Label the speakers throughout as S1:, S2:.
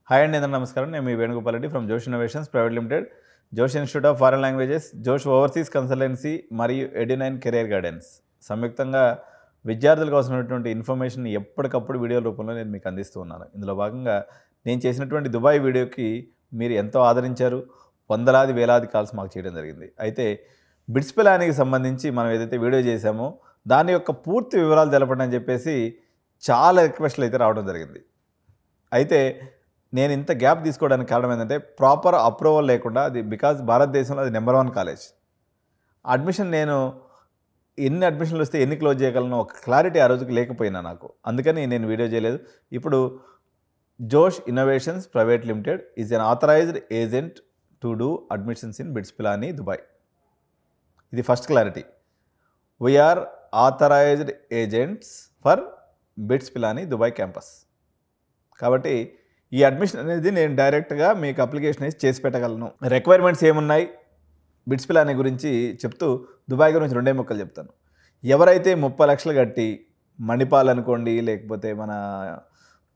S1: Hi అండి, అందరూ నమస్కారం. నేను మీ వేణుగోపాల్ రెడ్డి ఫ్రమ్ జోష్ ఇన్నోవేషన్స్ ప్రైవేట్ లిమిటెడ్, జోష్ ఇన్స్టిట్యూట్ ఆఫ్ ఫారెన్ లాంగ్వేజెస్, జోష్ ఓవర్సీస్ కన్సల్టెన్సీ మరియు ఎడ్యునైన్ కెరియర్ గైడెన్స్ సంయుక్తంగా విద్యార్థులకు అవసరమైనటువంటి ఇన్ఫర్మేషన్ ఎప్పటికప్పుడు వీడియో రూపంలో నేను మీకు అందిస్తూ ఉన్నాను. ఇందులో భాగంగా నేను చేసినటువంటి దుబాయ్ వీడియోకి మీరు ఎంతో ఆదరించారు. వందలాది వేలాది కాల్స్ మాకు చేయడం జరిగింది. అయితే బిట్స్ ప్లాన్కి సంబంధించి మనం ఏదైతే వీడియో చేశామో దాని యొక్క పూర్తి వివరాలు తెలపండి అని చెప్పేసి చాలా రిక్వెస్ట్లు అయితే రావడం జరిగింది. అయితే నేను ఇంత గ్యాప్ తీసుకోవడానికి కారణం ఏంటంటే ప్రాపర్ అప్రూవల్ లేకుండా, అది బికాజ్ భారతదేశంలో అది నెంబర్ 1 కాలేజ్. అడ్మిషన్ నేను ఎన్ని అడ్మిషన్లు వస్తే ఎన్ని క్లోజ్ చేయగలను ఒక క్లారిటీ ఆ రోజుకి లేకపోయినా నాకు, అందుకని నేను వీడియో చేయలేదు. ఇప్పుడు Josh innovations private limited is an authorised agent to do admissions in BITS Pilani Dubai. ఇది first clarity. We are authorised agents for BITS Pilani Dubai campus. కాబట్టి ఈ అడ్మిషన్ అనేది నేను డైరెక్ట్గా మీకు అప్లికేషన్ వేసి చేసి పెట్టగలను. రిక్వైర్మెంట్స్ ఏమున్నాయి బిట్స్ పిలానీ గురించి చెప్తూ దుబాయ్ గురించి 2 ముక్కలు చెప్తాను. ఎవరైతే 30 లక్షలు కట్టి మణిపాల్ అనుకోండి, లేకపోతే మన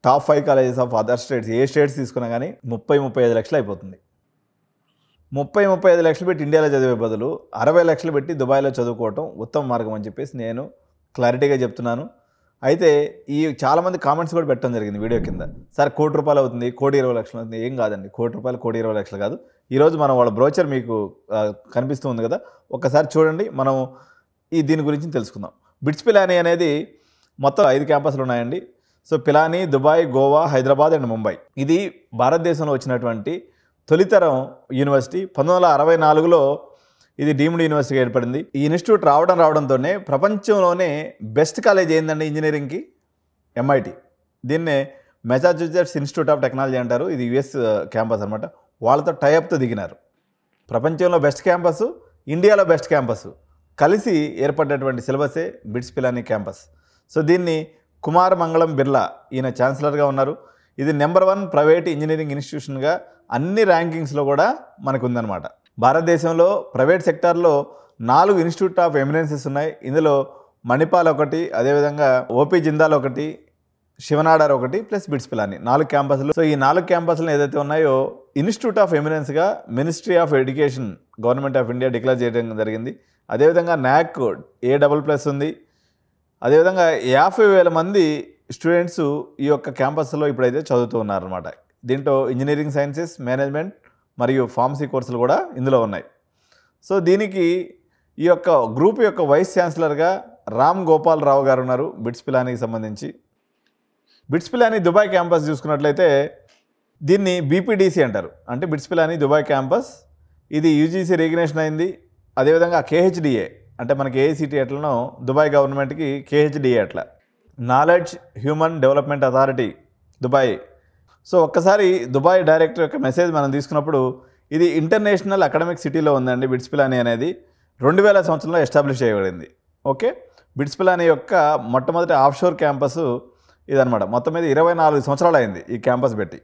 S1: top 5 colleges of other states, A states తీసుకున్నా కానీ 30-35 లక్షలు అయిపోతుంది. 30-35 లక్షలు పెట్టి ఇండియాలో చదివే బదులు 60 లక్షలు పెట్టి దుబాయ్లో చదువుకోవటం ఉత్తమ మార్గం అని చెప్పేసి నేను క్లారిటీగా చెప్తున్నాను. అయితే ఈ చాలామంది కామెంట్స్ కూడా పెట్టడం జరిగింది వీడియో కింద. సార్ ₹1 కోటి అవుతుంది, ₹1,20,00,000 అవుతుంది. ఏం కాదండి, ₹1 కోటి, ₹1,20,00,000 కాదు. ఈరోజు మనం వాళ్ళ బ్రోచర్ మీకు కనిపిస్తూ ఉంది కదా, ఒక్కసారి చూడండి. మనం దీని గురించి తెలుసుకుందాం. బిట్స్ పిలానీ అనేది మొత్తం 5 క్యాంపస్లు ఉన్నాయండి. So Pilani, Dubai, Goa, Hyderabad and Mumbai. ఇది భారతదేశంలో వచ్చినటువంటి తొలితరం యూనివర్సిటీ. 1964లో ఇది డీమ్డ్ యూనివర్సిటీగా ఏర్పడింది. ఈ ఇన్స్టిట్యూట్ రావడంతోనే ప్రపంచంలోనే బెస్ట్ కాలేజ్ ఏందండి ఇంజనీరింగ్కి? MIT. దీన్నే మెసాచ్యూసెట్స్ ఇన్స్టిట్యూట్ ఆఫ్ టెక్నాలజీ అంటారు. ఇది US క్యాంపస్ అనమాట. వాళ్ళతో టైఅప్తో దిగినారు. ప్రపంచంలో బెస్ట్ క్యాంపస్, ఇండియాలో బెస్ట్ క్యాంపస్ కలిసి ఏర్పడినటువంటి సిలబసే బిట్స్ పిలానీ క్యాంపస్. సో దీన్ని కుమార్ మంగళం బిర్లా ఈయన ఛాన్సలర్గా ఉన్నారు. ఇది నెంబర్ 1 ప్రైవేట్ ఇంజనీరింగ్ ఇన్స్టిట్యూషన్గా అన్ని ర్యాంకింగ్స్లో కూడా మనకు ఉందన్నమాట. భారతదేశంలో ప్రైవేట్ సెక్టార్లో 4 ఇన్స్టిట్యూట్ ఆఫ్ ఎమినెన్సెస్ ఉన్నాయి. ఇందులో మణిపాల్ ఒకటి, అదేవిధంగా OP జిందాల్ ఒకటి, శివనాడార్ ఒకటి, ప్లస్ బిట్స్ పిలానీ 4 క్యాంపస్లు. సో ఈ 4 క్యాంపస్లు ఏదైతే ఉన్నాయో ఇన్స్టిట్యూట్ ఆఫ్ ఎమినెన్స్గా ministry of education, government of India declare చేయడం జరిగింది. అదేవిధంగా NAC A++ ఉంది. అదేవిధంగా 50,000 మంది స్టూడెంట్స్ ఈ యొక్క క్యాంపస్లో ఇప్పుడైతే చదువుతూ ఉన్నారన్నమాట. దీంట్లో ఇంజనీరింగ్ సైన్సెస్, మేనేజ్మెంట్ మరియు ఫార్మసీ కోర్సులు కూడా ఇందులో ఉన్నాయి. సో దీనికి ఈ యొక్క గ్రూప్ యొక్క వైస్ ఛాన్సలర్గా రామ్ గోపాల్ రావు గారు ఉన్నారు బిట్స్ పిలానీకి సంబంధించి. బిట్స్ పిలానీ దుబాయ్ క్యాంపస్ చూసుకున్నట్లయితే దీన్ని BPDC అంటారు, అంటే బిట్స్ పిలానీ దుబాయ్ క్యాంపస్. ఇది UGC రికగ్నిషన్ అయింది. అదేవిధంగా KHDA అంటే మనకి AICTE ఎట్లనో దుబాయ్ గవర్నమెంట్కి KHDA అట్లా, knowledge human development authority Dubai. So ఒక్కసారి దుబాయ్ డైరెక్టర్ యొక్క మెసేజ్ మనం తీసుకున్నప్పుడు ఇది ఇంటర్నేషనల్ అకాడమిక్ సిటీలో ఉందండి. బిట్స్ పిలానీ అనేది 2000 సంవత్సరంలో ఎస్టాబ్లిష్ చేయబడింది. ఓకే, బిట్స్ పిలానీ యొక్క మొట్టమొదటి ఆఫ్షోర్ క్యాంపస్ ఇదనమాట. మొత్తం మీద 24 సంవత్సరాలు అయింది ఈ క్యాంపస్ పెట్టి.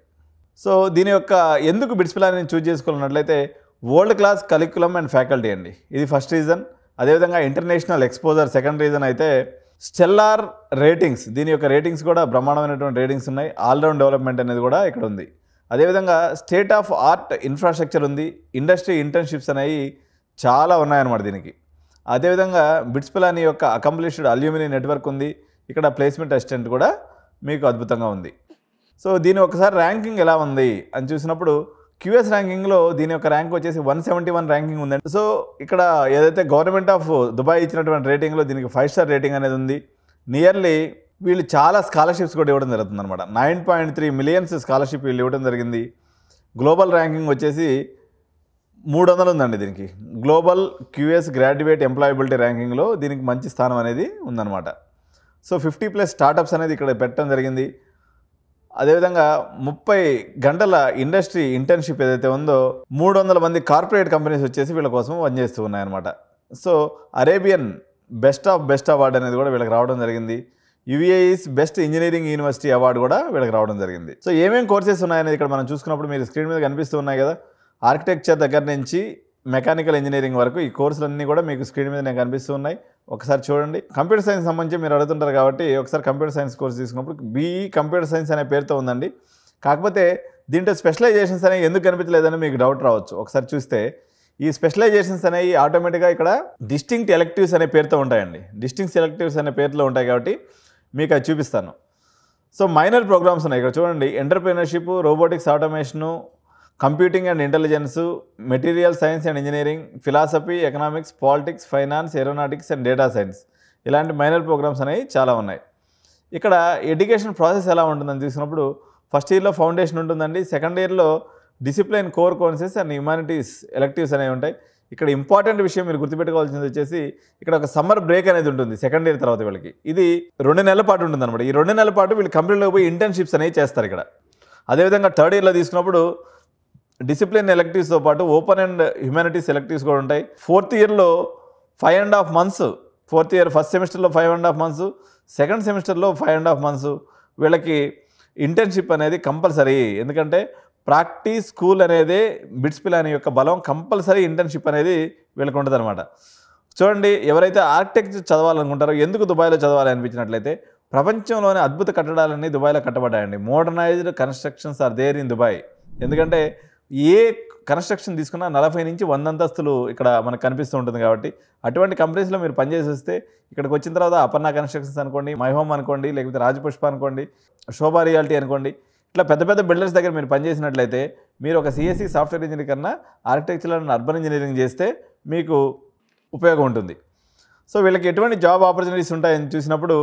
S1: సో దీని యొక్క ఎందుకు బిట్స్ పిలానీని చూజ్ చేసుకోవాలన్నట్లయితే world class curriculum and faculty అండి, ఇది ఫస్ట్ రీజన్. అదేవిధంగా ఇంటర్నేషనల్ ఎక్స్పోజర్ సెకండ్ రీజన్. అయితే స్టెల్లార్ రేటింగ్స్, దీని యొక్క రేటింగ్స్ కూడా బ్రహ్మాండమైనటువంటి రేటింగ్స్ ఉన్నాయి. ఆల్రౌండ్ డెవలప్మెంట్ అనేది కూడా ఇక్కడ ఉంది. అదేవిధంగా స్టేట్ ఆఫ్ ఆర్ట్ ఇన్ఫ్రాస్ట్రక్చర్ ఉంది. ఇండస్ట్రీ ఇంటర్న్షిప్స్ అనేవి చాలా ఉన్నాయన్నమాట దీనికి. అదేవిధంగా బిట్స్ పిలానీ యొక్క అకంప్లిష్డ్ అల్యూమినీ నెట్వర్క్ ఉంది. ఇక్కడ ప్లేస్మెంట్ అసిస్టెంట్ కూడా మీకు అద్భుతంగా ఉంది. సో దీని ఒకసారి ర్యాంకింగ్ ఎలా ఉంది అని చూసినప్పుడు QS ర్యాంకింగ్లో దీని యొక్క ర్యాంక్ వచ్చేసి 171 ర్యాంకింగ్ ఉందండి. సో ఇక్కడ ఏదైతే గవర్నమెంట్ ఆఫ్ దుబాయ్ ఇచ్చినటువంటి రేటింగ్లో దీనికి 5 స్టార్ రేటింగ్ అనేది ఉంది. నియర్లీ వీళ్ళు చాలా స్కాలర్షిప్స్ కూడా ఇవ్వడం జరుగుతుంది అనమాట. 9.3 మిలియన్స్ స్కాలర్షిప్ వీళ్ళు ఇవ్వడం జరిగింది. గ్లోబల్ ర్యాంకింగ్ వచ్చేసి 300 ఉందండి దీనికి. గ్లోబల్ QS గ్రాడ్యుయేట్ ఎంప్లాయబిలిటీ ర్యాంకింగ్లో దీనికి మంచి స్థానం అనేది ఉందన్నమాట. సో 50+ స్టార్టప్స్ అనేది ఇక్కడ పెట్టడం జరిగింది. అదేవిధంగా 30 గంటల ఇండస్ట్రీ ఇంటర్న్షిప్ ఏదైతే ఉందో 300 మంది కార్పొరేట్ కంపెనీస్ వచ్చేసి వీళ్ళ కోసం పనిచేస్తూ ఉన్నాయన్నమాట. సో అరేబియన్ బెస్ట్ అవార్డు అనేది కూడా వీళ్ళకి రావడం జరిగింది. UAE's best engineering university award కూడా వీళ్ళకి రావడం జరిగింది. సో ఏమేమి కోర్సెస్ ఉన్నాయనేది ఇక్కడ మనం చూసుకున్నప్పుడు మీరు స్క్రీన్ మీద కనిపిస్తూ ఉన్నాయి కదా, ఆర్కిటెక్చర్ దగ్గర నుంచి మెకానికల్ ఇంజనీరింగ్ వరకు ఈ కోర్సులన్నీ కూడా మీకు స్క్రీన్ మీద కనిపిస్తూ ఉన్నాయి. ఒకసారి చూడండి. కంప్యూటర్ సైన్స్ సంబంధించి మీరు అడుగుతుంటారు కాబట్టి ఒకసారి కంప్యూటర్ సైన్స్ కోర్స్ తీసుకున్నప్పుడు BE కంప్యూటర్ సైన్స్ అనే పేరుతో ఉందండి. కాకపోతే దీంట్లో స్పెషలైజేషన్స్ అనేవి ఎందుకు కనిపించలేదని మీకు డౌట్ రావచ్చు. ఒకసారి చూస్తే ఈ స్పెషలైజేషన్స్ అనేవి ఆటోమేటిక్గా ఇక్కడ డిస్టింక్ట్ ఎలెక్టివ్స్ అనే పేరుతో ఉంటాయండి. డిస్టింక్ట్ ఎలెక్టివ్స్ అనే పేరులో ఉంటాయి కాబట్టి మీకు అది చూపిస్తాను. సో మైనర్ ప్రోగ్రామ్స్ ఉన్నాయి ఇక్కడ చూడండి. Entrepreneurship, robotics, automation, computing and intelligence, material science and engineering, philosophy, economics, politics, finance, aeronautics and data science ఇలాంటి మైనర్ ప్రోగ్రామ్స్ అనేవి చాలా ఉన్నాయి. ఇక్కడ ఎడ్యుకేషన్ ప్రాసెస్ ఎలా ఉంటుందని చూసినప్పుడు ఫస్ట్ ఇయర్లో ఫౌండేషన్ ఉంటుందండి. సెకండ్ ఇయర్లో discipline core courses and humanities electives అనేవి ఉంటాయి. ఇక్కడ ఇంపార్టెంట్ విషయం మీరు గుర్తుపెట్టుకోవాల్సింది వచ్చేసి ఇక్కడ ఒక సమ్మర్ బ్రేక్ అనేది ఉంటుంది సెకండ్ ఇయర్ తర్వాత వీళ్ళకి. ఇది 2 నెలల పాటు ఉంటుంది అనమాట. ఈ 2 నెలల పాటు వీళ్ళు కంపెనీలోకి పోయి ఇంటర్న్షిప్స్ అనేవి చేస్తారు ఇక్కడ. అదేవిధంగా థర్డ్ ఇయర్లో తీసుకున్నప్పుడు డిసిప్లిన్ ఎలెక్టివ్స్తో పాటు ఓపెన్ అండ్ హ్యుమానిటీస్ ఎలెక్టివ్స్ కూడా ఉంటాయి. ఫోర్త్ ఇయర్లో 5.5 months, ఫోర్త్ ఇయర్ ఫస్ట్ సెమిస్టర్లో 5.5 months, సెకండ్ సెమిస్టర్లో 5.5 months వీళ్ళకి ఇంటర్న్షిప్ అనేది కంపల్సరీ. ఎందుకంటే ప్రాక్టీస్ స్కూల్ అనేది బిట్స్ పిలాని యొక్క బలం. కంపల్సరీ ఇంటర్న్షిప్ అనేది వీళ్ళకి ఉంటుంది అనమాట. చూడండి, ఎవరైతే ఆర్కిటెక్చర్ చదవాలనుకుంటారో ఎందుకు దుబాయ్లో చదవాలి అనిపించినట్లయితే ప్రపంచంలోని అద్భుత కట్టడాలన్నీ దుబాయ్లో కట్టబడ్డాయండి. Modernised constructions are there in Dubai. ఎందుకంటే ఏ కన్స్ట్రక్షన్ తీసుకున్నా 40 నుంచి 100 అంతస్తులు ఇక్కడ మనకు కనిపిస్తూ ఉంటుంది. కాబట్టి అటువంటి కంపెనీస్లో మీరు పనిచేసి వస్తే ఇక్కడికి వచ్చిన తర్వాత అపర్ణ కన్స్ట్రక్షన్స్ అనుకోండి, మై హోమ్ అనుకోండి, లేకపోతే రాజపుష్ప అనుకోండి, శోభా రియాలిటీ అనుకోండి, ఇట్లా పెద్ద పెద్ద బిల్డర్స్ దగ్గర మీరు పనిచేసినట్లయితే మీరు ఒక సిఎస్సి సాఫ్ట్వేర్ ఇంజనీర్ కన్నా ఆర్కిటెక్చర్ అండ్ అర్బన్ ఇంజనీరింగ్ చేస్తే మీకు ఉపయోగం ఉంటుంది. సో వీళ్ళకి ఎటువంటి జాబ్ ఆపర్చునిటీస్ ఉంటాయని చూసినప్పుడు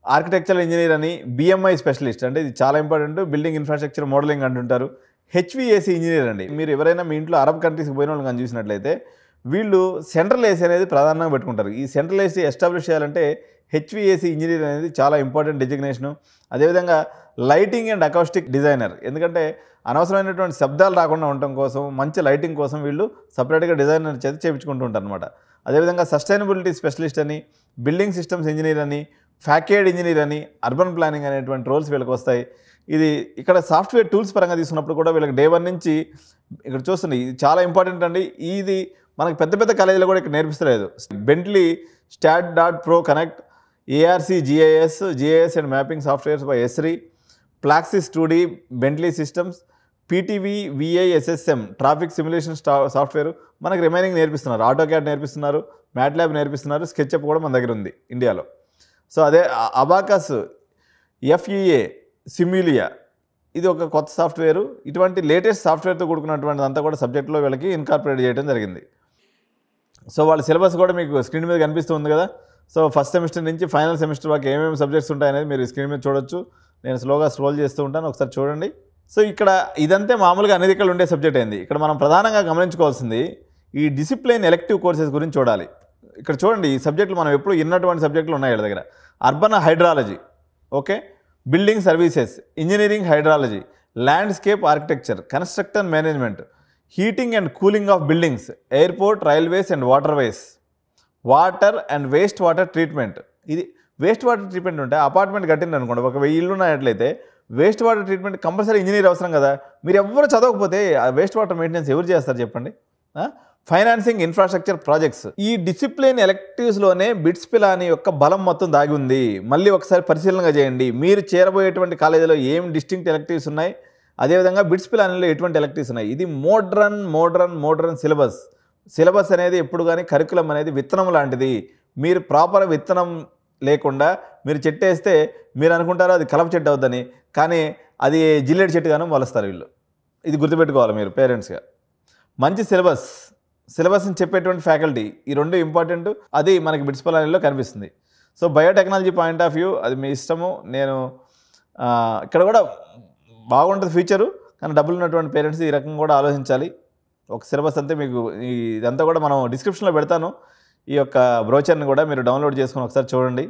S1: ఆర్కిటెక్చరల్ ఇంజనీర్ అని, బిఎంఐ స్పెషలిస్ట్ అంటే ఇది చాలా ఇంపార్టెంట్, బిల్డింగ్ ఇన్ఫ్రాస్ట్రక్చర్ మోడలింగ్ అంటుంటారు. హెచ్విఏసి ఇంజనీర్ అండి. మీరు ఎవరైనా మీ ఇంట్లో అరబ్ కంట్రీస్కి పోయిన వాళ్ళు కానీ చూసినట్లయితే వీళ్ళు సెంట్రల్ ఏసీ అనేది ప్రధానంగా పెట్టుకుంటారు. ఈ సెంట్రల్ ఏసీ ఎస్టాబ్లిష్ చేయాలంటే హెచ్విఏసి ఇంజనీర్ అనేది చాలా ఇంపార్టెంట్ డెసిగ్నేషను. అదేవిధంగా లైటింగ్ అండ్ అకౌస్టిక్ డిజైనర్, ఎందుకంటే అనవసరమైనటువంటి శబ్దాలు రాకుండా ఉండటం కోసం, మంచి లైటింగ్ కోసం వీళ్ళు సపరేట్గా డిజైనర్ చేతి చేయించుకుంటూ ఉంటారు అనమాట. అదేవిధంగా సస్టైనబిలిటీ స్పెషలిస్ట్ అని, బిల్డింగ్ సిస్టమ్స్ ఇంజనీర్ అని, ఫ్యాకేడ్ ఇంజనీర్ అని, అర్బన్ ప్లానింగ్ అనేటువంటి రోల్స్ వీళ్ళకి వస్తాయి. ఇది ఇక్కడ సాఫ్ట్వేర్ టూల్స్ పరంగా తీసుకున్నప్పుడు కూడా వీళ్ళకి డే 1 నుంచి ఇక్కడ చూస్తుంది. ఇది చాలా ఇంపార్టెంట్ అండి. ఇది మనకి పెద్ద పెద్ద కాలేజీలో కూడా ఇక్కడ నేర్పిస్తలేదు. Bentley STAAD Pro connect, ARC GIS and mapping softwares by ESRI, Plaxis 2D, Bentley systems, PTV VISSIM traffic simulation software మనకి రిమైనింగ్ నేర్పిస్తున్నారు. ఆటోక్యాడ్ నేర్పిస్తున్నారు, మ్యాట్లాబ్ నేర్పిస్తున్నారు, స్కెచ్అప్ కూడా మన దగ్గర ఉంది ఇండియాలో. సో అదే అబాకస్, ఎఫ్ఈఏ, సిమ్యులియా ఇది ఒక కొత్త సాఫ్ట్వేరు. ఇటువంటి లేటెస్ట్ సాఫ్ట్వేర్తో కూడుకున్నటువంటి అంతా కూడా సబ్జెక్టులో వీళ్ళకి ఇన్కార్పొరేట్ చేయడం జరిగింది. సో వాళ్ళ సిలబస్ కూడా మీకు స్క్రీన్ మీద కనిపిస్తుంది కదా. సో ఫస్ట్ సెమిస్టర్ నుంచి ఫైనల్ సెమిస్టర్ వరకు ఏమేమి సబ్జెక్ట్స్ ఉంటాయనేది మీరు స్క్రీన్ మీద చూడొచ్చు. నేను స్లోగా స్క్రోల్ చేస్తూ ఉంటాను, ఒకసారి చూడండి. సో ఇక్కడ ఇదంతే మామూలుగా అన్ని దిక్కులు ఉండే సబ్జెక్ట్ అయింది. ఇక్కడ మనం ప్రధానంగా గమనించుకోవాల్సింది ఈ డిసిప్లిన్ ఎలెక్టివ్ కోర్సెస్ గురించి చూడాలి. ఇక్కడ చూడండి, ఈ సబ్జెక్టులు మనం ఎప్పుడు విన్నటువంటి సబ్జెక్టులు ఉన్నాయి వీళ్ళ దగ్గర. Urban hydrology, okay, building services, engineering hydrology, landscape architecture, construction management, heating and cooling of buildings, airport, railways and waterways, water and waste water treatment. ఇది వేస్ట్ వాటర్ ట్రీట్మెంట్ ఉంటే అపార్ట్మెంట్ కట్టింది అనుకోండి, ఒక 1000 ఇళ్ళు ఉన్నట్లయితే waste water treatment compulsory engineer అవసరం కదా. మీరు ఎవరు చదవకపోతే ఆ వేస్ట్ వాటర్ మెయింటెనెన్స్ ఎవరు చేస్తారు చెప్పండి. Financing infrastructure projects. ఈ డిసిప్లిన్ ఎలెక్టివ్స్లోనే బిట్స్ పిలాని యొక్క బలం మొత్తం దాగి ఉంది. మళ్ళీ ఒకసారి పరిశీలనగా చేయండి. మీరు చేరబోయేటువంటి కాలేజీలో ఏం డిస్టింక్ట్ ఎలెక్టివ్స్ ఉన్నాయి, అదేవిధంగా బిట్స్ పిలానిలో ఎటువంటి ఎలెక్టివ్స్ ఉన్నాయి. ఇది మోడ్రన్ సిలబస్ అనేది ఎప్పుడు కానీ కరికులం అనేది విత్తనం లాంటిది. మీరు ప్రాపర్ విత్తనం లేకుండా మీరు చెట్టు వేస్తే మీరు అనుకుంటారో అది కలప చెట్టు అవుద్దని, కానీ అది జిల్లెడ్ చెట్టుగాను మొలుస్తారు వీళ్ళు. ఇది గుర్తుపెట్టుకోవాలి మీరు పేరెంట్స్గా. మంచి సిలబస్ని చెప్పేటువంటి ఫ్యాకల్టీ, ఈ రెండు ఇంపార్టెంట్. అది మనకి బిట్స్ పిలానిలో కనిపిస్తుంది. So biotechnology point of view అది మీ ఇష్టము. నేను ఇక్కడ కూడా బాగుంటుంది ఫ్యూచరు, కానీ డబ్బులు ఉన్నటువంటి పేరెంట్స్ ఈ రకంగా కూడా ఆలోచించాలి. ఒక సిలబస్ అంతే మీకు ఇదంతా కూడా మనం డిస్క్రిప్షన్లో పెడతాను. ఈ యొక్క బ్రోచర్ని కూడా మీరు డౌన్లోడ్ చేసుకొని ఒకసారి చూడండి.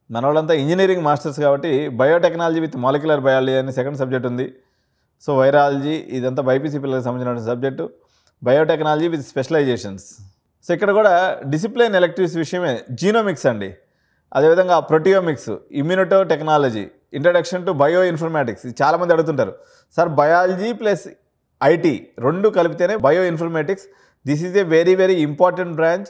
S1: మన వాళ్ళంతా ఇంజనీరింగ్ మాస్టర్స్ కాబట్టి బయోటెక్నాలజీ విత్ మాలిక్యులర్ బయాలజీ అని సెకండ్ సబ్జెక్ట్ ఉంది. సో వైరాలజీ ఇదంతా బైపీసీ పిల్లలకు సంబంధించిన subject. Biotechnology with specialisations. So ఇక్కడ కూడా డిసిప్లిన్ ఎలెక్టివ్స్ విషయమే జీనోమిక్స్ అండి, అదేవిధంగా proteomics, immuno technology, introduction to bio informatics. చాలామంది అడుగుతుంటారు, సార్ బయాలజీ ప్లస్ ఐటీ రెండు కలిపితేనే bio informatics. This is a very important branch.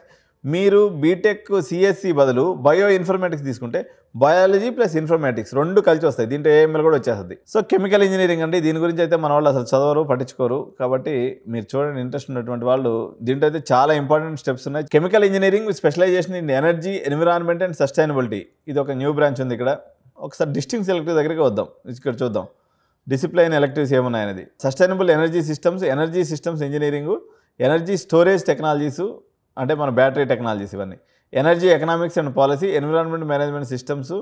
S1: మీరు బీటెక్ సిఎస్సి బదులు బయో ఇన్ఫర్మేటిక్స్ తీసుకుంటే బయాలజీ ప్లస్ ఇన్ఫర్మేటిక్స్ రెండు కలిసి వస్తాయి. దీంట్లో ఏఎంఎల్ కూడా వచ్చేస్తుంది. సో కెమికల్ ఇంజనీరింగ్ అండి, దీని గురించి అయితే మన వాళ్ళు అసలు చదవరు, పట్టించుకోరు. కాబట్టి మీరు చూడండి, ఇంట్రెస్ట్ ఉన్నటువంటి వాళ్ళు దీంట్లో అయితే చాలా ఇంపార్టెంట్ స్టెప్స్ ఉన్నాయి. Chemical engineering with specialization in energy, environment and sustainability, ఇది ఒక న్యూ బ్రాంచ్ ఉంది ఇక్కడ. ఒకసారి డిస్టింక్ట్స్ ఎలక్టివ్ దగ్గరికి వద్దాం. ఇక్కడ చూద్దాం డిసిప్లైన్ ఎలక్టివ్స్ ఏమున్నాయనేది. Sustainable energy systems engineering, energy storage technologies అంటే మన బ్యాటరీ టెక్నాలజీస్, ఇవన్నీ energy economics and policy, environment management systems,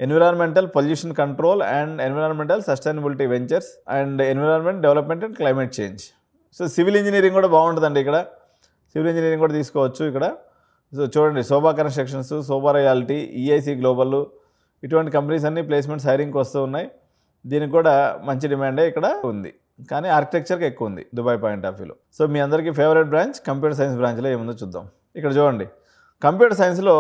S1: environmental pollution control and environmental sustainability ventures and environment development and climate change. So civil engineering కూడా బాగుంటుందండి. ఇక్కడ civil engineering కూడా తీసుకోవచ్చు ఇక్కడ. So చూడండి, శోభా కన్స్ట్రక్షన్స్, శోభా రియాలిటీ, ఈఐసి గ్లోబల్, ఇటువంటి companies అన్ని placements హైరింగ్కి వస్తూ ఉన్నాయి. దీనికి కూడా మంచి డిమాండే ఇక్కడ ఉంది, కానీ ఆర్కిటెక్చర్కి ఎక్కువ ఉంది దుబాయ్ పాయింట్ ఆఫ్ వ్యూలో. సో మీ అందరికీ ఫేవరెట్ బ్రాంచ్ కంప్యూటర్ సైన్స్ బ్రాంచ్లో ఏముందో చూద్దాం. ఇక్కడ చూడండి, కంప్యూటర్ సైన్స్లో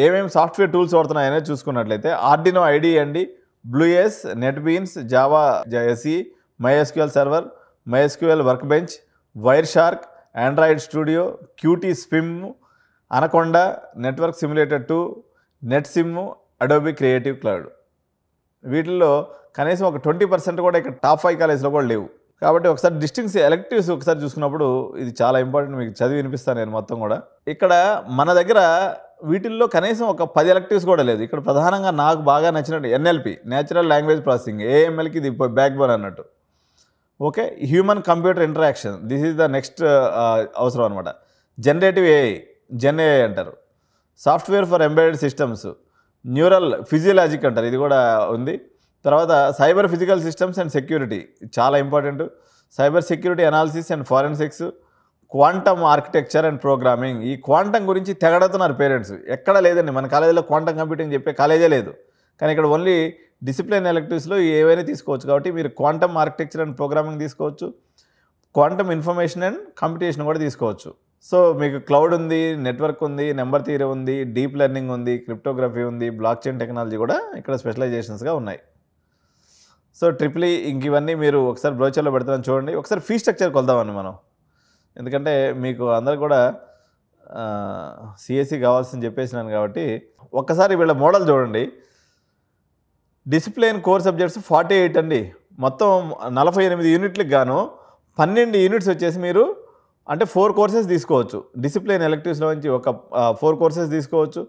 S1: ఏమేమి సాఫ్ట్వేర్ టూల్స్ వాడుతున్నాయనేది చూసుకున్నట్లయితే ఆర్డినో ఐడి అండి, BlueJ, NetBeans, Java SE, MySQL server, MySQL Workbench, Wireshark, Android Studio, QT SPIM, Anaconda, network simulator 2, NetSim, Adobe Creative Cloud. వీటిల్లో కనీసం ఒక 20% కూడా ఇక్కడ టాప్ 5 కాలేజ్లో కూడా లేవు. కాబట్టి ఒకసారి డిస్టింక్ట్స్ ఎలెక్టివ్స్ ఒకసారి చూసుకున్నప్పుడు ఇది చాలా ఇంపార్టెంట్. మీకు చదివి వినిపిస్తాను నేను మొత్తం కూడా. ఇక్కడ మన దగ్గర వీటిల్లో కనీసం ఒక 10 ఎలెక్టివ్స్ కూడా లేదు. ఇక్కడ ప్రధానంగా నాకు బాగా నచ్చినట్టు ఎన్ఎల్పి, నేచురల్ లాంగ్వేజ్ ప్రాసెసింగ్, ఏఎంఎల్కి ఇది బ్యాక్ బోన్ అన్నట్టు. Okay, human computer interaction, this is the next అవసరం అనమాట. జనరేటివ్ ఏఐ, జెన్ ఏఐ అంటారు. Software for embedded systems, neural physiologic అంటారు, ఇది కూడా ఉంది. తర్వాత cyber physical systems and security, చాలా important. Cyber security analysis and forensics, quantum architecture and programming. ఈ క్వాంటమ్ గురించి తెగడుతున్నారు పేరెంట్స్. ఎక్కడ లేదండి మన కాలేజీలో క్వాంటమ్ కంప్యూటింగ్ చెప్పే కాలేజే లేదు. కానీ ఇక్కడ ఓన్లీ డిసిప్లిన్ ఎలెక్టివ్స్లో ఏవైనా తీసుకోవచ్చు. కాబట్టి మీరు క్వాంటమ్ ఆర్కిటెక్చర్ అండ్ ప్రోగ్రామింగ్ తీసుకోవచ్చు, క్వాంటమ్ ఇన్ఫర్మేషన్ అండ్ కంప్యూటేషన్ కూడా తీసుకోవచ్చు. సో మీకు క్లౌడ్ ఉంది, నెట్వర్క్ ఉంది, నెంబర్ థియరీ ఉంది, డీప్ లెర్నింగ్ ఉంది, క్రిప్టోగ్రఫీ ఉంది, బ్లాక్ చైన్ టెక్నాలజీ కూడా ఇక్కడ స్పెషలైజేషన్స్గా ఉన్నాయి. సో ట్రిపుల్ ఇంక ఇవన్నీ మీరు ఒకసారి బ్రోచర్లో పెడతారని చూడండి. ఒకసారి ఫీ స్ట్రక్చర్కి వెళ్దామండి మనం, ఎందుకంటే మీకు అందరు కూడా సిఎస్సి కావాల్సింది చెప్పేసినాను కాబట్టి. ఒక్కసారి వీళ్ళ మోడల్ చూడండి. డిసిప్లిన్ కోర్ సబ్జెక్ట్స్ 48 అండి. మొత్తం 48 యూనిట్లకు గాను 12 యూనిట్స్ వచ్చేసి మీరు అంటే 4 కోర్సెస్ తీసుకోవచ్చు. డిసిప్లిన్ ఎలెక్టివ్స్లో నుంచి ఒక 4 కోర్సెస్ తీసుకోవచ్చు.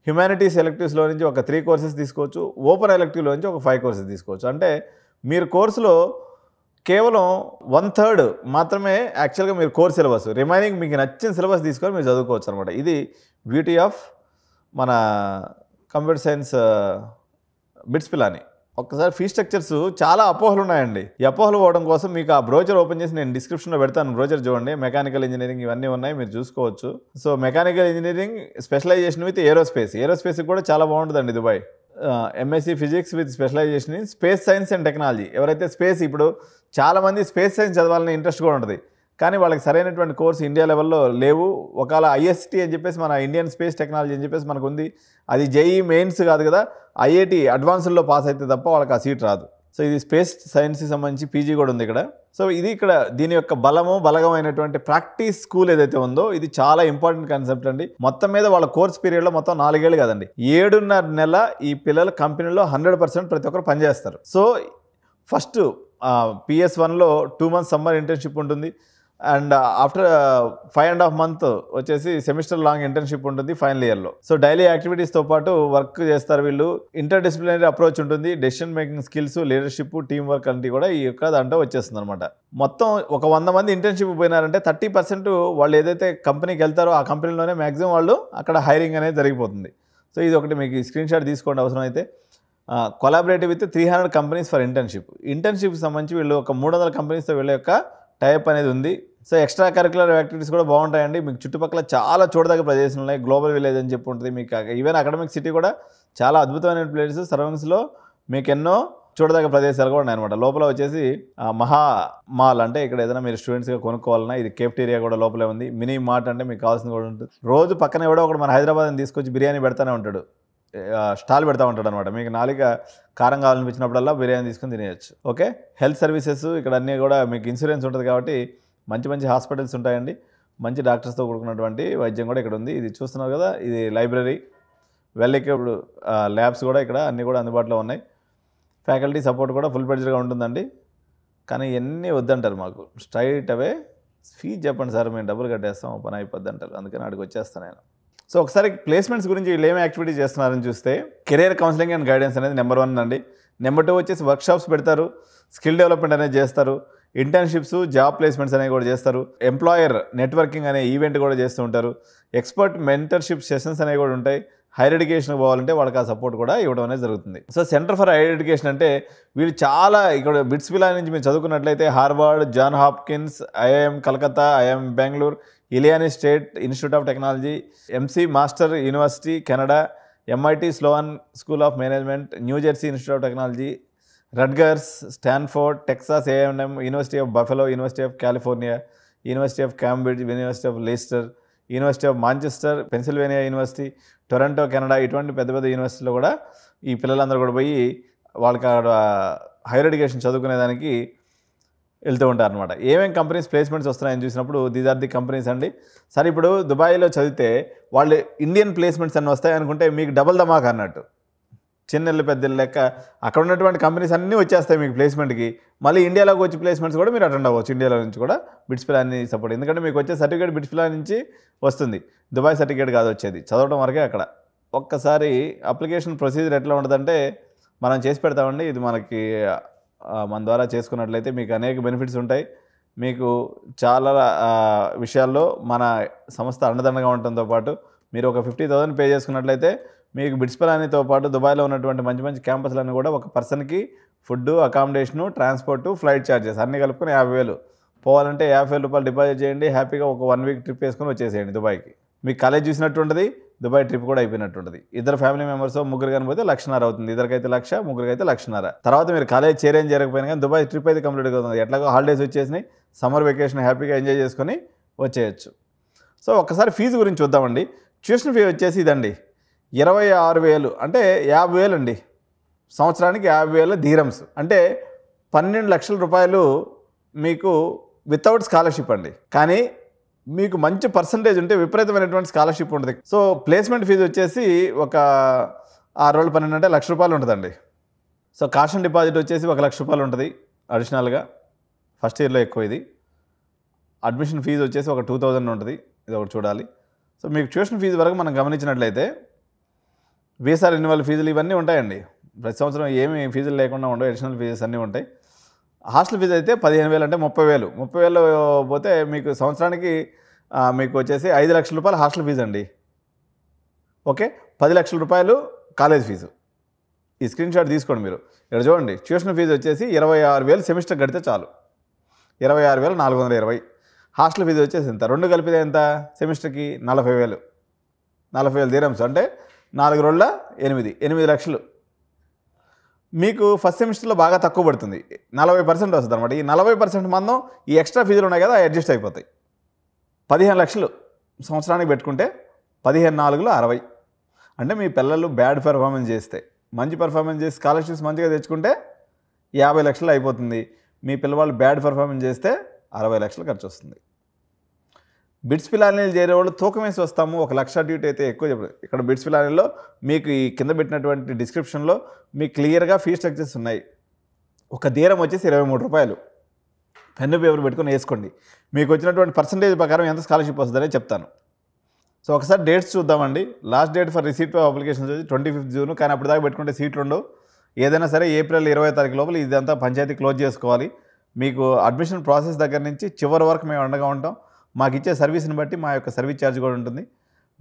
S1: హ్యుమానిటీస్ ఎలెక్టివ్స్లో నుంచి ఒక 3 కోర్సెస్ తీసుకోవచ్చు. ఓపెన్ ఎలెక్టివ్లో నుంచి ఒక 5 కోర్సెస్ తీసుకోవచ్చు. అంటే మీరు కోర్సులో కేవలం 1/3 మాత్రమే యాక్చువల్గా మీరు కోర్ సిలబస్, రిమైనింగ్ మీకు నచ్చిన సిలబస్ తీసుకొని మీరు చదువుకోవచ్చు అనమాట. ఇది బ్యూటీ ఆఫ్ మన కంప్యూటర్ సైన్స్ బిట్స్ పిలాని. ఒక్కసారి ఫీ స్ట్రక్చర్స్ చాలా అపోహలు ఉన్నాయండి. ఈ అపోహలు పోవడం కోసం మీకు ఆ బ్రోచర్ ఓపెన్ చేసి నేను డిస్క్రిప్షన్లో పెడతాను. బ్రోచర్ చూడండి, మెకానికల్ ఇంజనీరింగ్ ఇవన్నీ ఉన్నాయి, మీరు చూసుకోవచ్చు. So mechanical engineering specialization with ఏరోస్పేస్కి కూడా చాలా బాగుంటుందండి Dubai. MSc physics with specialization in space science and technology. ఎవరైతే స్పేస్, ఇప్పుడు చాలామంది స్పేస్ సైన్స్ చదవాలని ఇంట్రెస్ట్ కూడా ఉంటుంది, కానీ వాళ్ళకి సరైనటువంటి కోర్సు ఇండియా లెవెల్లో లేవు. ఒకవేళ ఐఎస్టీ అని చెప్పేసి మన ఇండియన్ స్పేస్ టెక్నాలజీ అని చెప్పేసి మనకు ఉంది, అది జేఈ మెయిన్స్ కాదు కదా, ఐఐటి అడ్వాన్స్డ్లో పాస్ అయితే తప్ప వాళ్ళకి ఆ సీట్ రాదు. సో ఇది స్పేస్ సైన్స్కి సంబంధించి పీజీ కూడా ఉంది ఇక్కడ. సో ఇది ఇక్కడ దీని యొక్క బలమైనటువంటి ప్రాక్టీస్ స్కూల్ ఏదైతే ఉందో ఇది చాలా ఇంపార్టెంట్ కాన్సెప్ట్ అండి. మొత్తం మీద వాళ్ళ కోర్స్ పీరియడ్లో మొత్తం 4 ఏళ్ళు కదండి, 7.5 నెలల ఈ పిల్లల కంపెనీలో 100% ప్రతి ఒక్కరు పనిచేస్తారు. సో ఫస్ట్ PS1లో 2 months సమ్మర్ ఇంటర్న్షిప్ ఉంటుంది, అండ్ ఆఫ్టర్ 5.5 months వచ్చేసి సెమిస్టర్ లాంగ్ ఇంటర్న్షిప్ ఉంటుంది ఫైనల్ ఇయర్లో. సో డైలీ యాక్టివిటీస్తో పాటు వర్క్ చేస్తారు వీళ్ళు. ఇంటర్ డిసిప్లినరీ అప్రోచ్ ఉంటుంది, decision making skills, leadership, team work అంటే కూడా ఈ యొక్క దాంట్లో వచ్చేస్తుంది అనమాట. మొత్తం ఒక 100 మంది ఇంటర్న్షిప్ పోయినారంటే 30% వాళ్ళు ఏదైతే కంపెనీకి వెళ్తారో ఆ కంపెనీలోనే మ్యాక్సిమం వాళ్ళు అక్కడ హైరింగ్ అనేది జరిగిపోతుంది. సో ఇది ఒకటి మీకు స్క్రీన్ షాట్ తీసుకోండి అవసరం అయితే. కొలాబరేటివ్ విత్ 300 కంపెనీస్ ఫర్ ఇంటర్న్షిప్కి సంబంధించి వీళ్ళు ఒక 300 కంపెనీస్తో వీళ్ళ యొక్క టైప్ అనేది ఉంది. సో ఎక్స్ట్రా కరిక్యులర్ యాక్టివిటీస్ కూడా బాగుంటాయండి. మీకు చుట్టుపక్కల చాలా చూడదగ్గ ప్రదేశాలు ఉన్నాయి. గ్లోబల్ విలేజ్ అని చెప్పి ఉంటుంది. మీకు ఈవెన్ అకాడమిక్ సిటీ కూడా చాలా అద్భుతమైన ప్లేసెస్, సరౌండింగ్స్లో మీకు ఎన్నో చూడదగ్గ ప్రదేశాలు కూడా ఉన్నాయన్నమాట. లోపల వచ్చేసి మహా మాల్ అంటే ఇక్కడ ఏదైనా మీరు స్టూడెంట్స్గా కొనుక్కోవాలన్నా ఇది కేఫ్టీరియా కూడా లోపలే ఉంది. మినీ మార్ట్ అంటే మీకు కావాల్సింది కూడా ఉంటుంది. రోజు పక్కన ఎవడో ఒకటి మన హైదరాబాద్ని తీసుకొచ్చి బిర్యానీ పెడతానే ఉంటాడు, స్టాల్ పెడతా ఉంటాడు అనమాట. మీకు నాలుక కారం కావాలనిపించినప్పుడల్లా బిర్యానీ తీసుకుని తినేయచ్చు. ఓకే, హెల్త్ సర్వీసెస్ ఇక్కడ అన్నీ కూడా మీకు ఇన్సూరెన్స్ ఉంటుంది కాబట్టి మంచి మంచి హాస్పిటల్స్ ఉంటాయండి. మంచి డాక్టర్స్తో కూడుకున్నటువంటి వైద్యం కూడా ఇక్కడ ఉంది. ఇది చూస్తున్నారు కదా, ఇది లైబ్రరీ, వెల్ ఎక్విప్డ్ ల్యాబ్స్ కూడా ఇక్కడ అన్నీ కూడా అందుబాటులో ఉన్నాయి. ఫ్యాకల్టీ సపోర్ట్ కూడా ఫుల్ ఫ్లెడ్జ్డ్గా ఉంటుందండి. కానీ ఇవన్నీ వద్దంటారు మాకు. స్ట్రైట్ అవే ఫీజు చెప్పండి సార్, మేము డబ్బులు కట్టేస్తాం, పని అయిపోద్ది అంటారు. అందుకని అక్కడికి వచ్చేస్తాను నేను. సో ఒకసారి ప్లేస్మెంట్స్ గురించి వీళ్ళు ఏమి యాక్టివిటీ చేస్తున్నారని చూస్తే, కెరియర్ కౌన్సిలింగ్ అండ్ గైడెన్స్ అనేది నెంబర్ 1 అండి. నెంబర్ 2 వచ్చేసి వర్క్షాప్స్ పెడతారు, స్కిల్ డెవలప్మెంట్ అనేది చేస్తారు, ఇంటర్న్షిప్స్, జాబ్ ప్లేస్మెంట్స్ అనేవి కూడా చేస్తారు, ఎంప్లాయర్ నెట్వర్కింగ్ అనే ఈవెంట్ కూడా చేస్తూ ఉంటారు, ఎక్స్పర్ట్ మెంటర్షిప్ సెషన్స్ అనేవి కూడా ఉంటాయి. హైయర్ ఎడ్యుకేషన్కి పోవాలంటే వాళ్ళకి ఆ సపోర్ట్ కూడా ఇవ్వడం అనేది జరుగుతుంది. So Centre for Higher Education అంటే వీళ్ళు చాలా ఇక్కడ బిట్స్ పిలా నుంచి మీరు చదువుకున్నట్లయితే Harvard, John Hopkins, IIM Calcutta, IIM Bengaluru, Illinois State Institute of Technology, McMaster University Canada, MIT Sloan School of Management, New Jersey Institute of Technology, Rutgers, Stanford, Texas A&M, University of Buffalo, University of California, University of Cambridge, University of Leicester, University of Manchester, Pennsylvania University, Toronto Canada, ఇటువంటి పెద్ద పెద్ద యూనివర్సిటీలో కూడా ఈ పిల్లలందరూ కూడా పోయి వాళ్ళకి హైయర్ ఎడ్యుకేషన్ చదువుకునేదానికి వెళ్తూ ఉంటారు అనమాట. ఏమేమి కంపెనీస్ ప్లేస్మెంట్స్ వస్తున్నాయని చూసినప్పుడు దీస్ ఆర్ ది కంపెనీస్ అండి. సరే ఇప్పుడు దుబాయ్లో చదివితే వాళ్ళు ఇండియన్ ప్లేస్మెంట్స్ అన్నీ వస్తాయి అనుకుంటే మీకు డబుల్ ధమాకా అన్నట్టు. చిన్నెళ్ళు పెద్దలు లెక్క అక్కడ ఉన్నటువంటి కంపెనీస్ అన్నీ వచ్చేస్తాయి మీకు ప్లేస్మెంట్కి. మళ్ళీ ఇండియాలోకి వచ్చి ప్లేస్మెంట్స్ కూడా మీరు అటెండ్ అవ్వచ్చు. ఇండియాలో నుంచి కూడా బిట్స్ పిలా అన్ని సపోర్ట్, ఎందుకంటే మీకు వచ్చే సర్టిఫికేట్ బిట్స్ పిలా నుంచి వస్తుంది, దుబాయ్ సర్టిఫికేట్ కాదు వచ్చేది, చదవడం వరకే అక్కడ. ఒక్కసారి అప్లికేషన్ ప్రొసీజర్ ఎట్లా ఉంటుందంటే మనం చేసి పెడతామండి. ఇది మనకి మన ద్వారా చేసుకున్నట్లయితే మీకు అనేక బెనిఫిట్స్ ఉంటాయి. మీకు చాలా విషయాల్లో మన సంస్థ అండదండగా ఉండటంతో పాటు మీరు ఒక 50,000 పే చేసుకున్నట్లయితే మీకు బిట్స్ పిలానితో పాటు దుబాయ్లో ఉన్నటువంటి మంచి మంచి క్యాంపస్లన్నీ కూడా ఒక పర్సన్కి food, accommodation, transport, flight charges అన్నీ కలుపుకొని 50,000. పోవాలంటే 50,000 రూపాయలు డిపాజిట్ చేయండి, హ్యాపీగా ఒక 1 వీక్ ట్రిప్ వేసుకొని వచ్చేసేయండి దుబాయ్కి. మీకు కాలేజ్ చూసినట్టు ఉంటుంది, దుబాయ్ ట్రిప్ కూడా అయిపోయినట్టు ఉంటుంది. ఇద్దరు ఫ్యామిలీ మెంబర్స్ ముగ్గురు కనిపోతే 1,50,000 అవుతుంది. ఇద్దరికైతే 1,00,000, ముగ్గురికైతే 1,50,000. తర్వాత మీరు కాలేజ్ చేరకపోయినా కానీ దుబాయ్ ట్రిప్ అయితే కంప్లీట్గా అవుతుంది. ఎట్లాగో హాలిడేస్ వచ్చేసినాయి, సమ్మర్ వెకేషన్ హ్యాపీగా ఎంజాయ్ చేసుకొని వచ్చేయచ్చు. సో ఒక్కసారి ఫీజు గురించి చూద్దామండి. ట్యూషన్ ఫీ వచ్చేసి ఇదండి 26,000, అంటే 50,000 అండి. సంవత్సరానికి 50,000 దీరమ్స్, అంటే 12 లక్షల రూపాయలు మీకు వితౌట్ స్కాలర్షిప్ అండి. కానీ మీకు మంచి పర్సంటేజ్ ఉంటే విపరీతమైనటువంటి స్కాలర్షిప్ ఉంటుంది. సో ప్లేస్మెంట్ ఫీజు వచ్చేసి ఒక 6 రోజులు 12 అంటే 1,00,000 రూపాయలు ఉంటుందండి. సో కాషన్ డిపాజిట్ వచ్చేసి 1,00,000 రూపాయలు ఉంటుంది అడిషనల్గా, ఫస్ట్ ఇయర్లో ఎక్కువ ఇది. అడ్మిషన్ ఫీజు వచ్చేసి ఒక 2,000 ఉంటుంది, ఇది ఒకటి చూడాలి. సో మీకు ట్యూషన్ ఫీజు వరకు మనం గమనించినట్లయితే వీసా రెన్యువల్ ఫీజులు ఇవన్నీ ఉంటాయండి. ప్రతి సంవత్సరం ఏమి ఫీజులు లేకుండా ఉండవు, అడిషనల్ ఫీజెస్ అన్నీ ఉంటాయి. హాస్టల్ ఫీజు అయితే 15,000 అంటే 30,000. 30,000 పోతే మీకు సంవత్సరానికి మీకు వచ్చేసి 5 లక్షల రూపాయలు హాస్టల్ ఫీజు అండి. ఓకే, 10 లక్షల రూపాయలు కాలేజ్ ఫీజు. ఈ స్క్రీన్ షాట్ తీసుకోండి మీరు. ఇక్కడ చూడండి, ట్యూషన్ ఫీజు వచ్చేసి 26,000 సెమిస్టర్ కడితే చాలు, 26,420. హాస్టల్ ఫీజు వచ్చేసి ఎంత, రెండు కలిపితే ఎంత సెమిస్టర్కి 40,000. 40,000 దీరమ్స్ అంటే 4 రోజుల 8 లక్షలు. మీకు ఫస్ట్ సెమిస్టర్లో బాగా తక్కువ పడుతుంది, 40% వస్తుంది అనమాట. ఈ 40% మందం ఈ ఎక్స్ట్రా ఫీజులు ఉన్నాయి కదా, అడ్జస్ట్ అయిపోతాయి. 15 లక్షలు సంవత్సరానికి పెట్టుకుంటే 15,4 60. అంటే మీ పిల్లలు బ్యాడ్ పెర్ఫార్మెన్స్ చేస్తే, మంచి పెర్ఫార్మెన్స్ చేసి స్కాలర్షిప్స్ మంచిగా తెచ్చుకుంటే 50 లక్షలు అయిపోతుంది. మీ పిల్లవాళ్ళు బ్యాడ్ పెర్ఫార్మెన్స్ చేస్తే 60 లక్షలు ఖర్చు వస్తుంది. బిట్స్ పిలానీలు చేరేవాళ్ళు తూకం వేసి వస్తాము, 1,00,000 డ్యూటీ అయితే ఎక్కువ చెప్పదు. ఇక్కడ బిట్స్ పిలానీలో మీకు ఈ కింద పెట్టినటువంటి డిస్క్రిప్షన్లో మీకు క్లియర్గా ఫీ స్ట్రక్చర్స్ ఉన్నాయి. ఒక దీరం వచ్చేసి 23 రూపాయలు. పెన్ను పేపర్ పెట్టుకొని వేసుకోండి. మీకు వచ్చినటువంటి పర్సంటేజ్ ప్రకారం ఎంత స్కాలర్షిప్ వస్తుందనే చెప్తాను. సో ఒకసారి డేట్స్ చూద్దామండి. Last date for receipt of applications వచ్చి 25 జూన్. కానీ అప్పుడు దాకా పెట్టుకుంటే సీట్లు ఉండవు. ఏదైనా సరే ఏప్రిల్ 20వ తారీఖు లోపల ఇదంతా పంచాయతీ క్లోజ్ చేసుకోవాలి. మీకు అడ్మిషన్ ప్రాసెస్ దగ్గర నుంచి చివరి వరకు మేము అండగా ఉంటాం. మాకు ఇచ్చే సర్వీస్ని బట్టి మా యొక్క సర్వీస్ ఛార్జ్ కూడా ఉంటుంది.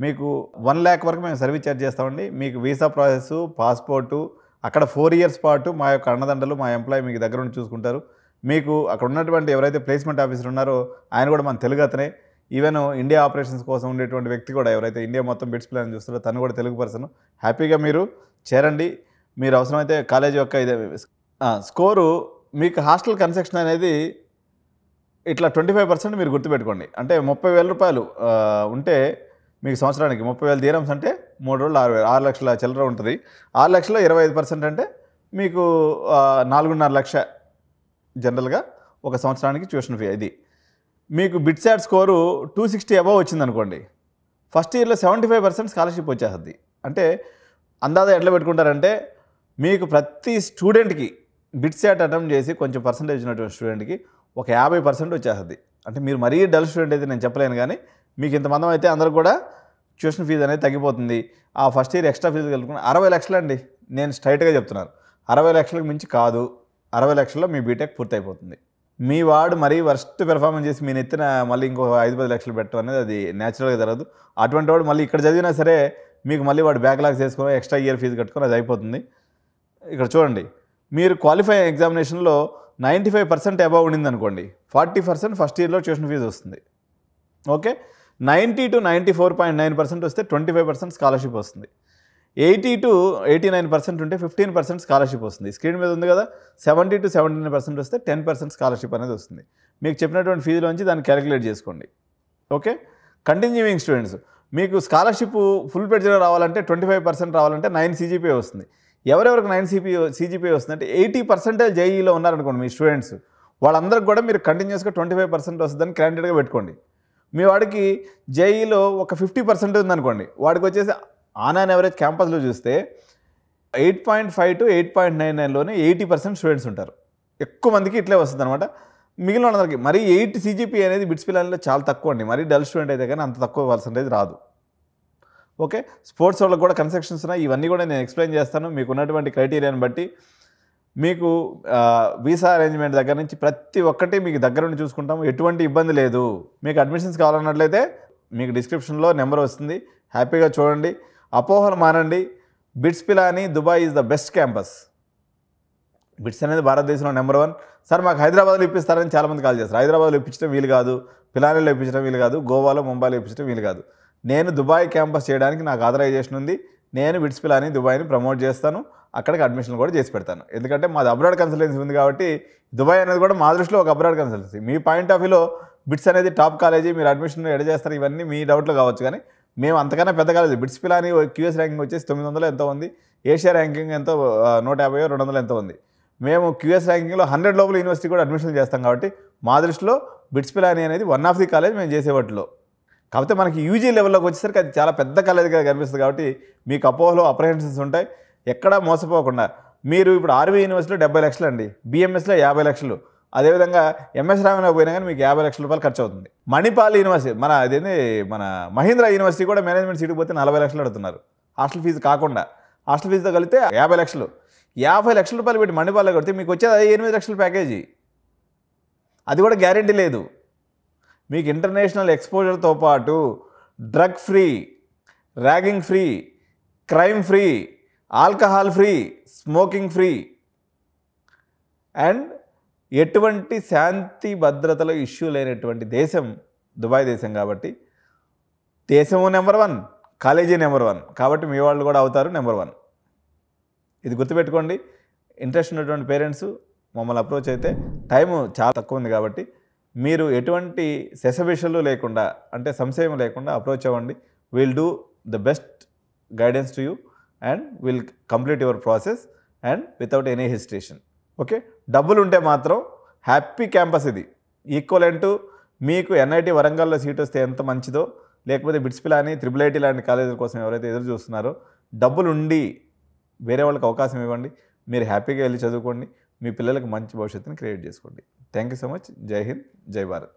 S1: మీకు 1 lakh వరకు మేము సర్వీస్ ఛార్జ్ చేస్తామండి. మీకు వీసా ప్రాసెస్, పాస్పోర్టు, అక్కడ 4 years పాటు మా యొక్క అన్నదండలు, మా ఎంప్లాయీ మీకు దగ్గర ఉండి చూసుకుంటారు. మీకు అక్కడ ఉన్నటువంటి ఎవరైతే ప్లేస్మెంట్ ఆఫీసర్ ఉన్నారో ఆయన కూడా మన తెలుగు అతనే. ఈవెన్ ఇండియా ఆపరేషన్స్ కోసం ఉండేటువంటి వ్యక్తి కూడా, ఎవరైతే ఇండియా మొత్తం బిట్స్ ప్లాన్ చూస్తారో తను కూడా తెలుగు పర్సన్. హ్యాపీగా మీరు చేరండి. మీరు అవసరమైతే కాలేజ్ యొక్క ఇదే స్కోరు, మీకు హాస్టల్ కన్సెషన్ అనేది ఇట్లా 25% మీరు గుర్తుపెట్టుకోండి. అంటే 30,000 రూపాయలు ఉంటే మీకు సంవత్సరానికి 30,000 దీరమ్స్ అంటే 3 రోజులు 6 లక్షల చిల్లర ఉంటుంది. 6 లక్షల 25% అంటే మీకు 4.5 లక్ష జనరల్గా ఒక సంవత్సరానికి ట్యూషన్ ఫీ. ఇది మీకు బిట్సాట్ స్కోరు 260 అబవ్ వచ్చిందనుకోండి, ఫస్ట్ ఇయర్లో 75% స్కాలర్షిప్ వచ్చేస్తుంది. అంటే అందాజ ఎట్లా పెట్టుకుంటారంటే, మీకు ప్రతి స్టూడెంట్కి బిట్సాట్ అటెంప్ట్ చేసి కొంచెం పర్సంటేజ్ ఉన్నటువంటి స్టూడెంట్కి ఒక 50% వచ్చేస్తుంది. అంటే మీరు మరీ డల్ స్టూడెంట్ అయితే నేను చెప్పలేను, కానీ మీకు ఇంతమంది అయితే అందరూ కూడా ట్యూషన్ ఫీజు అనేది తగ్గిపోతుంది. ఆ ఫస్ట్ ఇయర్ ఎక్స్ట్రా ఫీజు కలుపుకుని 60 లక్షలు అండి. నేను స్ట్రైట్గా చెప్తున్నాను, 60 లక్షలకు మించి కాదు. 60 లక్షల్లో మీ బీటెక్ పూర్తయిపోతుంది. మీ వాడు మరీ వర్స్ట్ పెర్ఫార్మెన్స్ చేసి మీ నెత్తిన మళ్ళీ ఇంకో 5-10 లక్షలు పెట్టడం అనేది అది న్యాచురల్గా జరగదు. అటువంటి వాడు మళ్ళీ ఇక్కడ చదివినా సరే మీకు మళ్ళీ వాడు బ్యాక్లాగ్స్ చేసుకొని ఎక్స్ట్రా ఇయర్ ఫీజు కట్టుకొని అది అయిపోతుంది. ఇక్కడ చూడండి, మీరు క్వాలిఫై ఎగ్జామినేషన్లో 95% అబవ్ ఉండింది అనుకోండి, 40% ఫస్ట్ ఇయర్లో ట్యూషన్ ఫీజు వస్తుంది. ఓకే, 90 to 94.9% వస్తే 25% స్కాలర్షిప్ వస్తుంది. 80 to 89% ఉంటే 15% స్కాలర్షిప్ వస్తుంది. స్క్రీన్ మీద ఉంది కదా, 70 to 79% వస్తే 10% స్కాలర్షిప్ అనేది వస్తుంది. మీకు చెప్పినటువంటి ఫీజులోంచి దాన్ని క్యాలిక్యులేట్ చేసుకోండి. ఓకే, కంటిన్యూయింగ్ స్టూడెంట్స్ మీకు స్కాలర్షిప్ ఫుల్ పేజ్లో రావాలంటే 25% రావాలంటే 9 CGPA వస్తుంది. ఎవరెవరికి 9 CGPA వస్తుందంటే 80% జేఈలో ఉన్నారనుకోండి మీ స్టూడెంట్స్, వాళ్ళందరికీ కూడా మీరు కంటిన్యూస్గా 25% వస్తుందని క్యాండిడేట్గా పెట్టుకోండి. మీ వాడికి జేఈలో ఒక 50% ఉందనుకోండి, వాడికి వచ్చేసి ఆన్ అండ్ యావరేజ్ క్యాంపస్లో చూస్తే 8.5 to 8.99లోనే 80% స్టూడెంట్స్ ఉంటారు. ఎక్కువ మందికి ఇట్లే వస్తుంది అనమాట. మిగిలిన వాళ్ళందరికీ మరి 8 CGPA అనేది బిట్స్ పిల్లల్లో చాలా తక్కువ అండి. మరీ డల్ స్టూడెంట్ అయితే కానీ అంత తక్కువ పర్సెంటేజ్ రాదు. ఓకే, స్పోర్ట్స్ వాళ్ళకి కూడా కన్సెక్షన్స్ ఉన్నాయి. ఇవన్నీ కూడా నేను ఎక్స్ప్లెయిన్ చేస్తాను. మీకు ఉన్నటువంటి క్రైటీరియాని బట్టి మీకు వీసా అరేంజ్మెంట్ దగ్గర నుంచి ప్రతి ఒక్కటి మీకు దగ్గర నుండి చూసుకుంటాము. ఎటువంటి ఇబ్బంది లేదు. మీకు అడ్మిషన్స్ కావాలన్నట్లయితే మీకు డిస్క్రిప్షన్లో నెంబర్ వస్తుంది, హ్యాపీగా చూడండి. అపోహలు మానండి. BITS Pilani Dubai is the best campus. BITS అనేది భారతదేశంలో నెంబర్ 1. సార్ మాకు హైదరాబాద్లో ఇప్పిస్తారని చాలామంది కాల్ చేస్తారు. హైదరాబాద్లో ఇప్పించడం వీలు కాదు, పిలానీలో ఇప్పించడం వీలు కాదు, గోవాలో ముంబైలో ఇప్పించడం వీలు కాదు. నేను దుబాయ్ క్యాంపస్ చేయడానికి నాకు ఆథరైజేషన్ ఉంది. నేను బిట్స్ పిలాని దుబాయ్ని ప్రమోట్ చేస్తాను. అక్కడికి అడ్మిషన్ కూడా చేసి పెడతాను. ఎందుకంటే మాది అబ్రాడ్ కన్సల్టెన్సీ ఉంది కాబట్టి దుబాయ్ అనేది కూడా మా దృష్టిలో ఒక abroad consultancy. Me point of వ్యూలో బిట్స్ అనేది టాప్ కాలేజీ, మీరు అడ్మిషన్ ఎడ చేస్తారు, ఇవన్నీ మీ డౌట్లు కావచ్చు. కానీ మేము అంతకన్నా పెద్ద college. Bits Pilani QS ranking వచ్చేసి 900 ఎంతో ఉంది. ఏషియా ర్యాంకింగ్ ఎంతో 150 200 ఎంతో ఉంది. మేము QS ర్యాంకింగ్లో 100 లోపల యూనివర్సిటీ కూడా అడ్మిషన్ చేస్తాం కాబట్టి మా దృష్టిలో బిట్స్ పిలాని అనేది వన్ ఆఫ్ ది కాలేజ్ మేము చేసేవాటిలో. కాకపోతే మనకి యూజీ లెవెల్లోకి వచ్చేసరికి అది చాలా పెద్ద కాలేజీగా కనిపిస్తుంది కాబట్టి మీకు అపోహలు అప్రహెన్షన్స్ ఉంటాయి. ఎక్కడా మోసపోకుండా మీరు ఇప్పుడు ఆర్వీ యూనివర్సిటీలో 70 లక్షలు అండి, BMSలో 50 లక్షలు, అదేవిధంగా MS రామన్ పోయినా కానీ మీకు 50 లక్షల రూపాయలు ఖర్చు అవుతుంది. మణిపాల్ యూనివర్సిటీ మన మహీంద్రా యూనివర్సిటీ కూడా మేనేజ్మెంట్ సీటుకు పోతే 40 లక్షలు అడుగుతున్నారు. హాస్టల్ ఫీజు కాకుండా హాస్టల్ ఫీజుతో కలిపితే 50 లక్షలు. 50 లక్షల రూపాయలు పెట్టి మణిపాల్లో కొడితే మీకు వచ్చేది 8 లక్షల ప్యాకేజీ. అది కూడా గ్యారెంటీ లేదు. మీకు ఇంటర్నేషనల్ ఎక్స్పోజర్తో పాటు drug free, ragging free, crime free, alcohol free, smoking free and ఎటువంటి శాంతి భద్రతలో ఇష్యూ లేనటువంటి దేశం దుబాయ్ దేశం. కాబట్టి దేశము నెంబర్ 1, కాలేజీ నెంబర్ 1. కాబట్టి మీ వాళ్ళు కూడా అవుతారు నెంబర్ 1. ఇది గుర్తుపెట్టుకోండి. ఇంట్రెస్ట్ ఉన్నటువంటి పేరెంట్స్ మమ్మల్ని అప్రోచ్ అయితే టైము చాలా తక్కువ ఉంది కాబట్టి మీరు ఎటువంటి సెసబిషలు లేకుండా, అంటే సంశయం లేకుండా అప్రోచ్ అవ్వండి. Will do the best guidance to you and will complete your process and without any hesitation. Okay, డబ్బులు ఉంటే మాత్రం హ్యాపీ క్యాంపస్ ఇది. ఈక్వలెంట్ మీకు NIT వరంగల్లో సీట్ వస్తే ఎంత మంచిదో, లేకపోతే బిట్స్ పిలాని IIIT లాంటి కాలేజీల కోసం ఎవరైతే ఎదురు చూస్తున్నారో, డబ్బులు ఉండి వేరే వాళ్ళకి అవకాశం ఇవ్వండి. మీరు హ్యాపీగా వెళ్ళి చదువుకోండి. మీ పిల్లలకు మంచి భవిష్యత్తుని క్రియేట్ చేసుకోండి. Thank you so much. జై హింద్, జై భారత్.